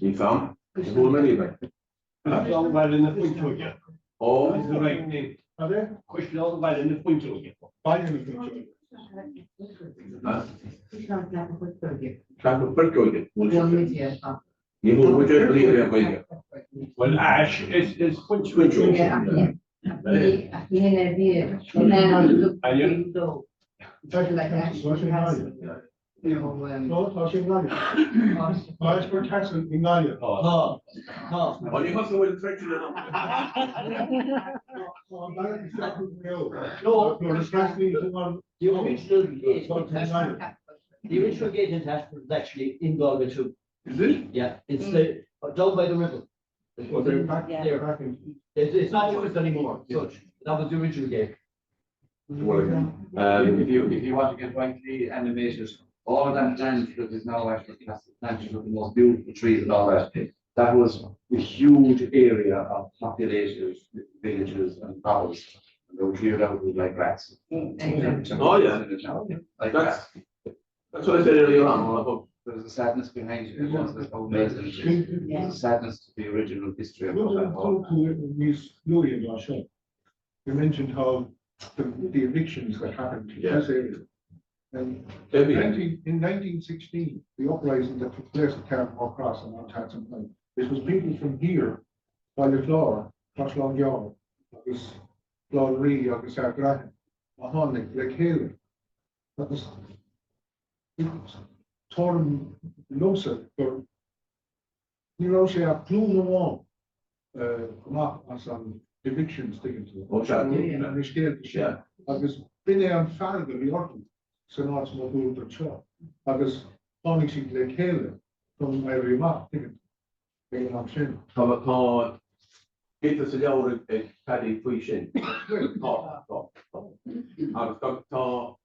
you found? The whole many of them. Question all the while in the Quinto again. Oh, Is the right name? Are they? Question all the while in the Quinto again. Binding the Traffic Perko again. You will, which I believe they're going to. Well, Ash is Quinto. Quinto. And you, No, touching Galia. Ashford Castle in Galia. oh, Well, you must have went through to No, it's actually the one. the original gate, Something in Galia. the original gate in Ashford is actually in Galway too. Is it? Yeah, it's the, down by the river. Well, they're back, Yeah. they're back in. It's not used anymore, such, that was the original gate. If you want to get rightly animated, all of that land that is now actually planted with the most beautiful trees and all that, that was a huge area of populated villages and towns. They were cleared out with like rats. Oh, yeah. Like That's- rats. That's what I said earlier on. There's a sadness behind it. It wasn't amazing. There's a sadness to the original history of that. Miss Louis and Lachelle. You mentioned how the evictions that happened in this area. And in 1916, the uprising that took place at Carnmore Cross and Mount Hanson Plain, this was people from here, by the floor, across Long Yard, this Gláinne, agus Gráinne, Mahoney, Lake Haley. That was torn, losa, for You know, say a clue no one. Come up on some evictions tickets. Oh, sure. And they scared the shit. I was been there on Saturday, the autumn. So now it's not good to show. I was planning to like Hale from my remark ticket. Being on sin. Tá Get us a leabhar ag Paddy faoi sin. Agus tá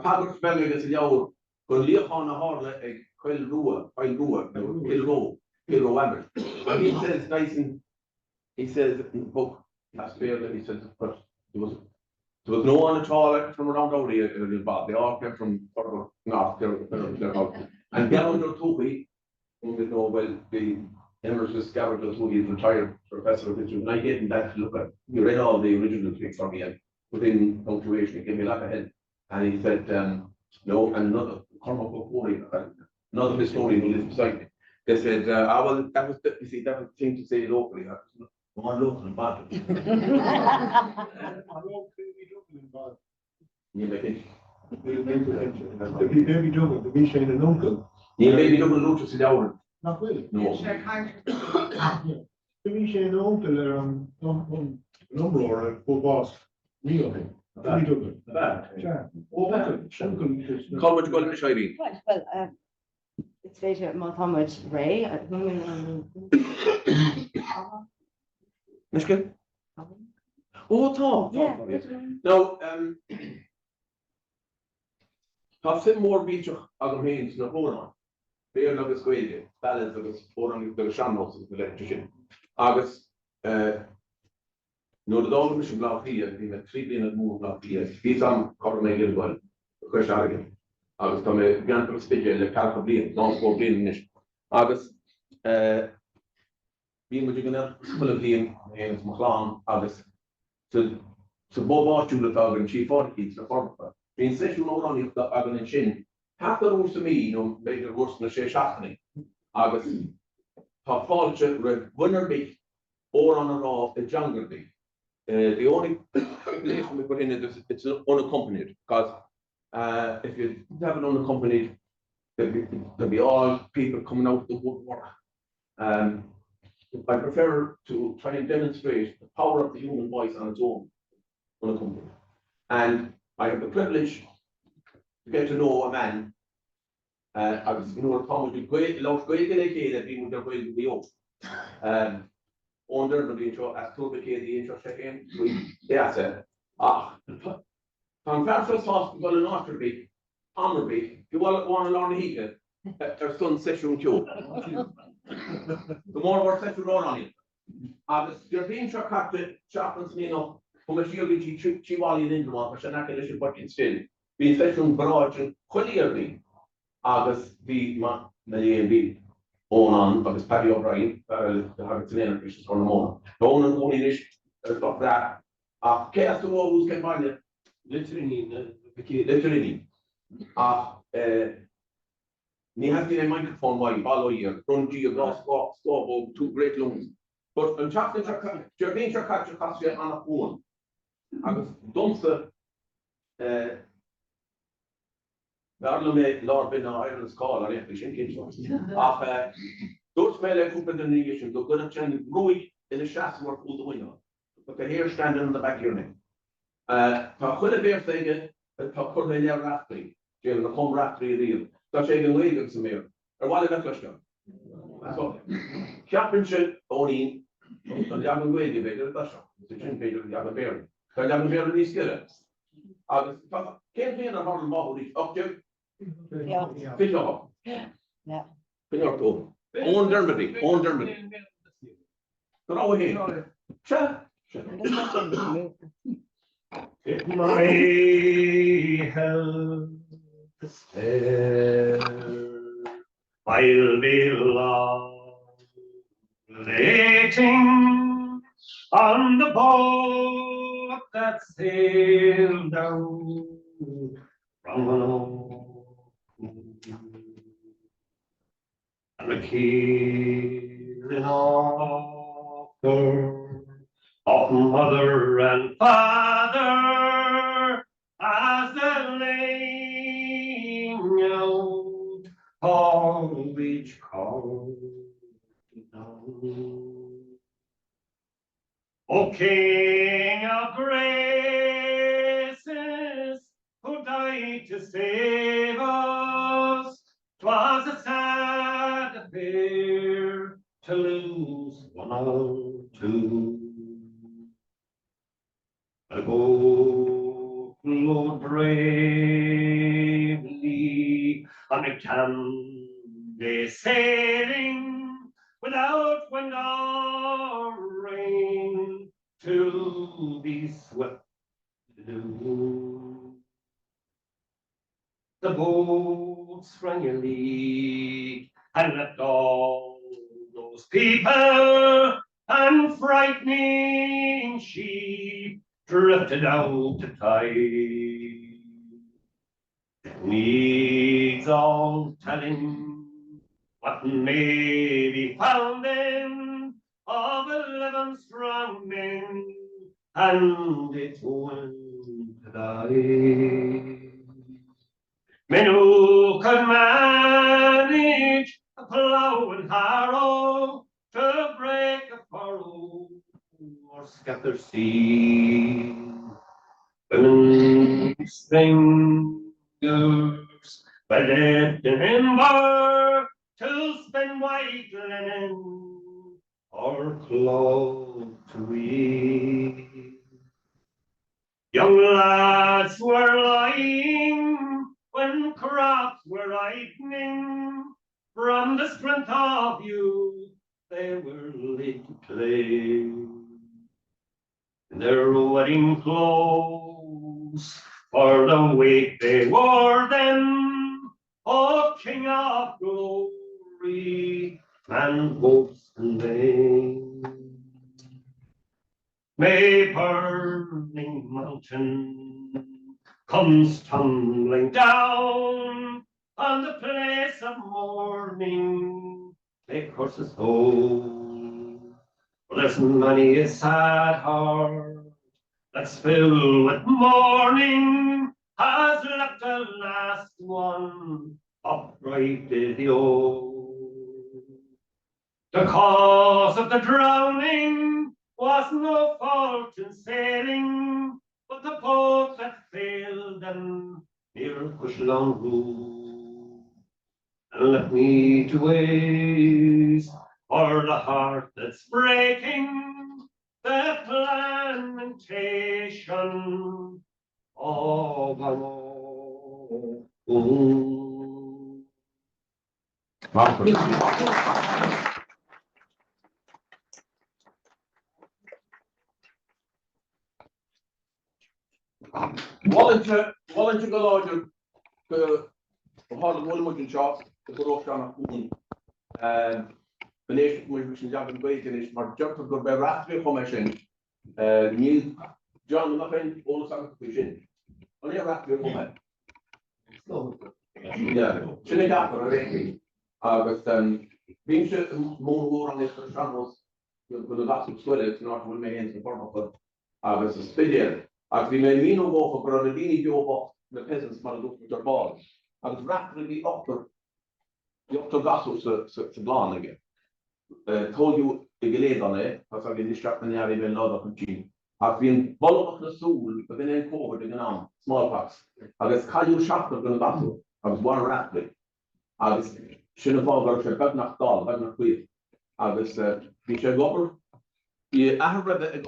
pagart spell agus a leabhar go líochán na hála ag chuil rua, Kilro Amber. And he says nice and he says in the book last year that he says but there was no one at all from around out here, they all came from further north, and down there too, you know, well, the Emerson Scabbard who is retired professor of history, and I gave him that to look at. He read all the original things for me, and within punctuation, he gave me a lot of help. And he said, no, and another another historian who lives beside me. They said, well, that was the, you see, that was the thing to say locally. One local in Bad. You may think. Maybe double, the Misha and uncle. You may be double Luchas in the Not really. No. The Misha and uncle are on number or a full boss. Real thing. Maybe double. Yeah. Oh, uncle. Call what you call it, Shireen. Right, well, it's later Mohammed Ray. Michigan? Oh, Tom. Yeah. Now, tá sim mór bíteach agam héins na hóran. Béir agus goige, balance agus hóran agus seannos agus electrician. Agus, no the dog mission block here, we met 3 billion more block here. He's on Coromay well, Chris Argan. Agus tá me gan per speaker le calca blian, non for blian nish. Agus, being with you gonna full of blian, and McLaren, agus, so Bob Archula Tog and Chief Orchids, the former. Being session not only the Agan and Shin, half the rules to me, you know, make it worse than the Shea Shaftney. Agus, top falcher, red winner big, or on a raw, the jungle big. The only place we put in it is it's unaccompanied, because if you have it unaccompanied, there'll be all people coming out of the woodwork. I prefer to try and demonstrate the power of the human voice on its own, unaccompanied. And I have the privilege to get to know a man. I was, you know, Tom would be great, love great that being with the video. Under the intro, as to the intro second, yeah, said, from first sauce, we got an Osterby, Ammerby, you want to learn the heat, there's some session too. The more work session run on it. The European truck captain, Chaplain's Nino. Come a shield ci vuole in Indra, ma c'è anche le supporti still. Vi fece un broche, clearly, August the Million on agus Paddy O'Brien, the Harvard Trainer, which is on the moment. Don't know only this, stop that. Chaos to all who's getting by the literally. Ni has been a microphone while follow here, run G across score 2 great lungs. But I'm chatting to Jermaine Church cost you on a phone. Agus domsa Darla me Lord bin Ireland's call on it, sin kin. Those mele couple the nation go good and Roy in the shafts work all the way on. But the hair standing on the back of your neck. Ta chuile bear thing ta chuile le rafty. Jim the home rafty real. Ta shaking Williams me. While that was done. So championship only on the other way the better that's the chin better the other bear. Kan jag mer än iskare. Kan vi en ha en mahori och jag. Ja. Vill jag ha. Ja. Vill jag då. On Germany. Bra här. Tja. My health is fair, I'll be waiting on the boat that sailed down from and the keeling of mother and father as they're laying out all each call O King of graces, who died to save us, 'twas a sad affair to lose one or two. I go flow bravely on a candy sailing without wind or rain to be swept blue. The boat sprang a leak and left all those people and frightening sheep drifted out to tide. Needs all telling what may be found in of 11 strong men, and it's one to die. Men who could manage a plough and harrow to break a furrow or scatter seed. Women fingers by left in ember to spin white linen or cloth to weave. Young lads were lying when crops were ripening. From the strength of youth they were laid to play. Their wedding clothes for the weight they wore them, O King of glory, and hopes and vain. May burning mountain comes tumbling down on the place of mourning, make horses home. There's many a sad heart that's filled with mourning, has left the last one upright in the old. The cause of the drowning was no fault in sailing, but the boat that failed them near Cushlan Road. And left me to waste for the heart that's breaking, the lamentation of a mourning. Volunteer go larger to hard one much shots to go off down Bhun. The nation which is having waiting is for jump to go by Rathby Commission. New John Muffin, all the Constitution. Only a Rathby Commission. Yeah, shouldn't have already. But being sure more war on this channels with the last of school, it's not one million support for was a spider. I've been a mean over for a really job the peasants might look with their balls. I was rapidly up to Gasso to Glan again. Told you the Gilade on it, because I've been distracted and I've been loaded up and cheap. I've been ball up the soul, but then in COVID again, smallpox. I was Caillou Shafter going to battle. I was one rapidly. I was shouldn't have all got a bed knocked down, bed knocked clear. I was Bishop Gopper. Yeah, I have read that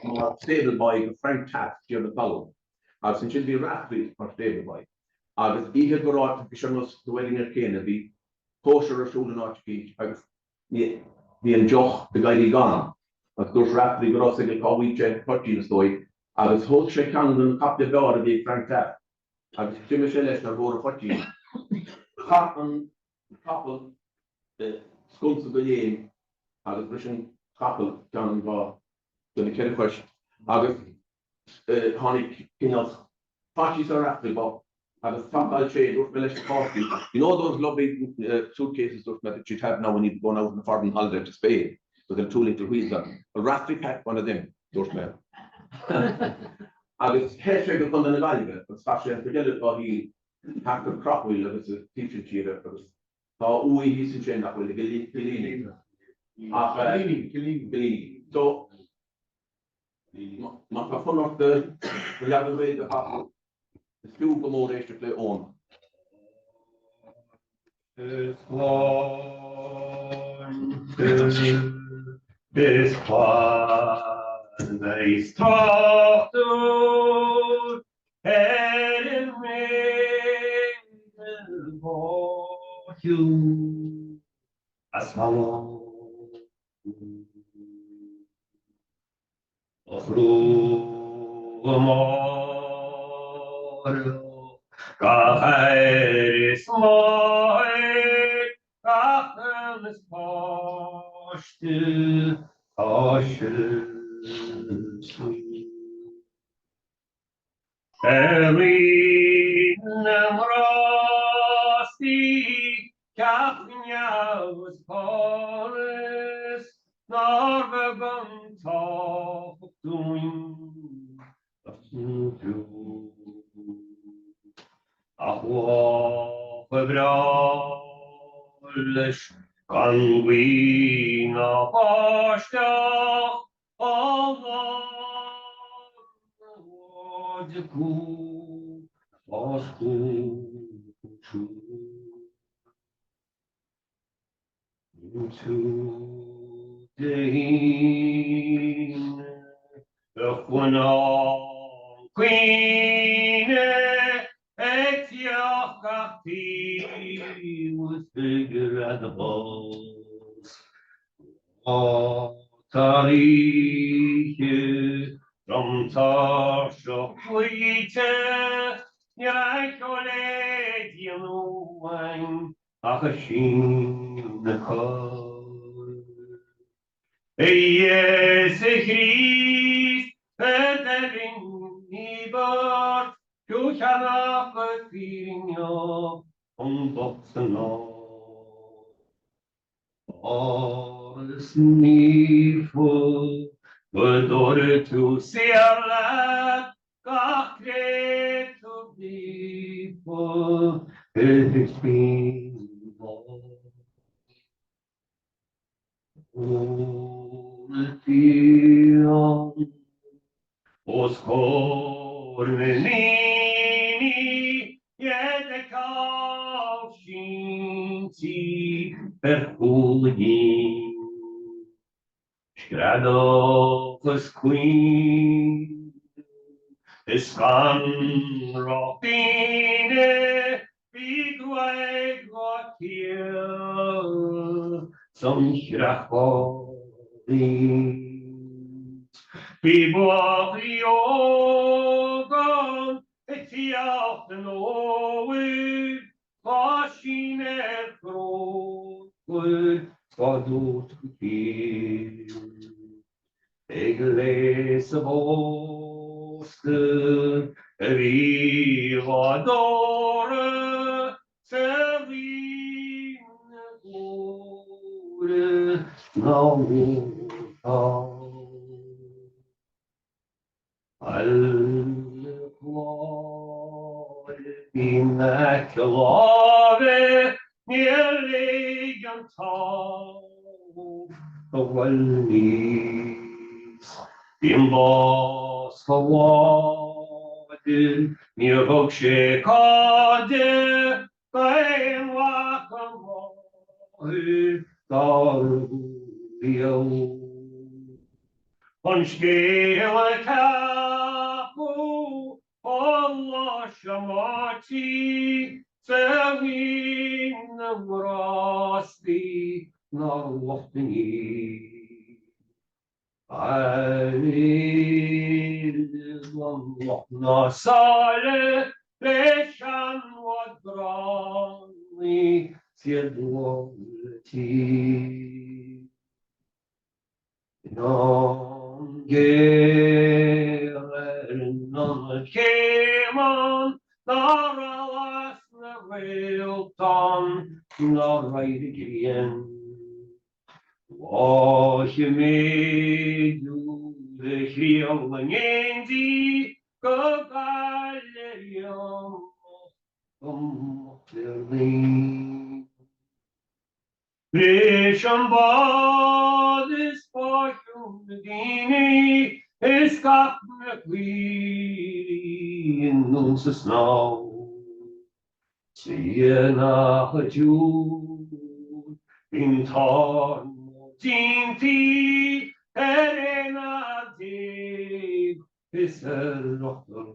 more stable by Frank Taft, the fellow. I was should be rapidly or stable by. I was eager to go out to Bishop the wedding at Kennedy. Kosher or shoulder not to be. I was the enjoy the guy he gone. I was rapidly go out to the weekend 13 story. I was whole check on the cup the door of the Frank Taft. I was Jimmy Celeste or go to 14. Couple the schools of the game. I was pushing couple down the kind of question. I was honey else. Parties are after but I was top I'll trade with Melissa Party. You know those lovely suitcases that you'd have now when you're going out on the foreign holiday to Spain with the 2 little wheels on. A raffy pack one of them, those men. I was hair shaker on the Nagaliga, but especially I forget it about he had the crop wheel of his teacher cheater. He's in chain that will the Greaney. So, man kan få något, jag vill veta att det stod på mordet till on. This one they start to and for you as long Every namrasti kapniaus polis norvegum toftuin Ahwa febralish Kanguina pashta Allah wajku Osku into the Queen Etiopati was bigger at the balls. Tarihi from Tarsha Fleete, Yakoledian wine, Akashin the Yes, Christ, Ederin Nibar, you cannot but feeling your own box and all. All is needful, but order to Scéalta, God create to people, it's been all. Tion, os cormenini, jede kalscinti per hulgin. Schradocus queen, escan ropine, bigweg what here, some shrachodin. Bibliogon, etiaten ovid, vashiner krokud, skadot kutir. Egles of Oster, Vivadora, Servine Gore, no Al cuore immaculate, nearly tall of knees. In boss for water, near Bokshe Code, by Wakamoy, Dario. On Scéalta, Allah Shamati, Seán Rasti, Narwatni. Allah Saleh, Leshan Wadrani, Siedwati. Non geren, non keman, nor alas na wilton, nor reidigien. Was je meedoet, de grielengendi, gevalerion, om Berlin. Rishon bodies for you Greaney, is got McQueen in the snow. Seán a June in Tarn, Dinty, Elena Dave, is a rotten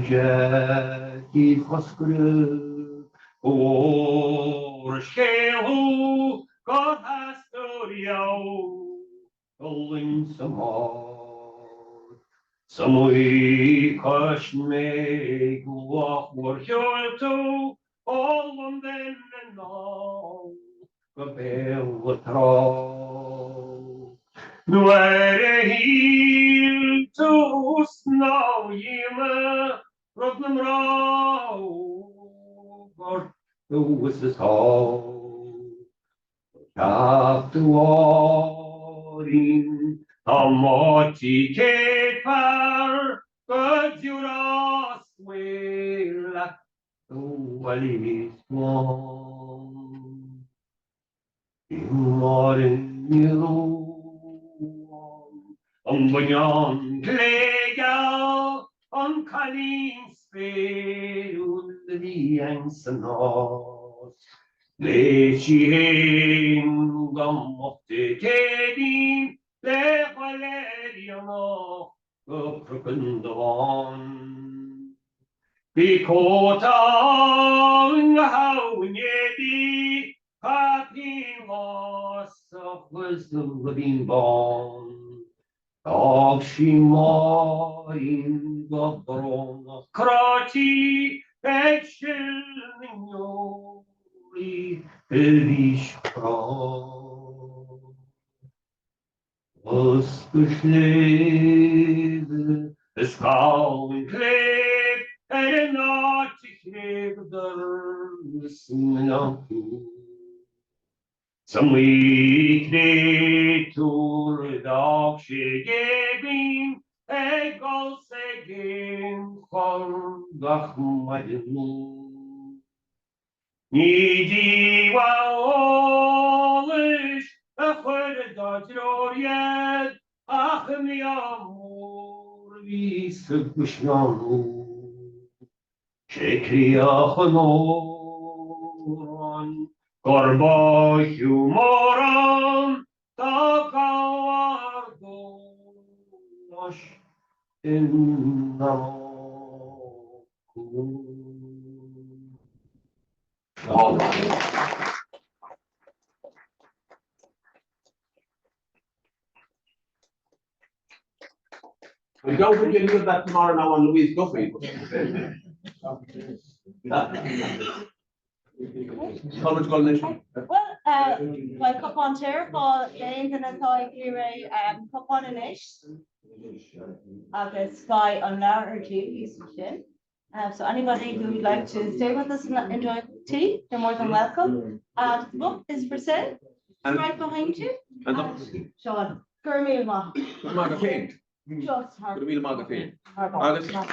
Jackie Foscre, or Scéalta, God has Storio, Olin some more. Some we cush me go for Scéalta, all on them and all, the bell throw. Nwere hil to snow yma Rodnam raw Gor the whistlers hall Cap to warin A moti kefar Good juras will to walis one In you on Bunyan Clega, on Colleen Spade, the Ansonos. Le Chien, Gum of the Teddy, Le Valeriano, the Procondon. Because on how yeti, happy was of the living bond. Of Shimoin Gobron Crotty, Etchilnori, Elish Pro. Was beschleben, es kaum klebt, not klebt der Smenanku. Some week day to dog she giving a gulf again for Gachmadin. Needy wallish a word dodge or yet, Achmi amor, we subbushnon. Shekriachanon. Corbo humorum, tagawardos in We don't forget to do that tomorrow now on Louise Guffey. College Coalition. Well, like cup on chair for the internet I hear a cup on an ish. The sky on our duties. So anybody who would like to stay with us and enjoy tea, you're more than welcome. The book is for sale. It's right behind you. Seán, Gurmil Ma. Magazine. Just her. Gurmil Magazine. Her book.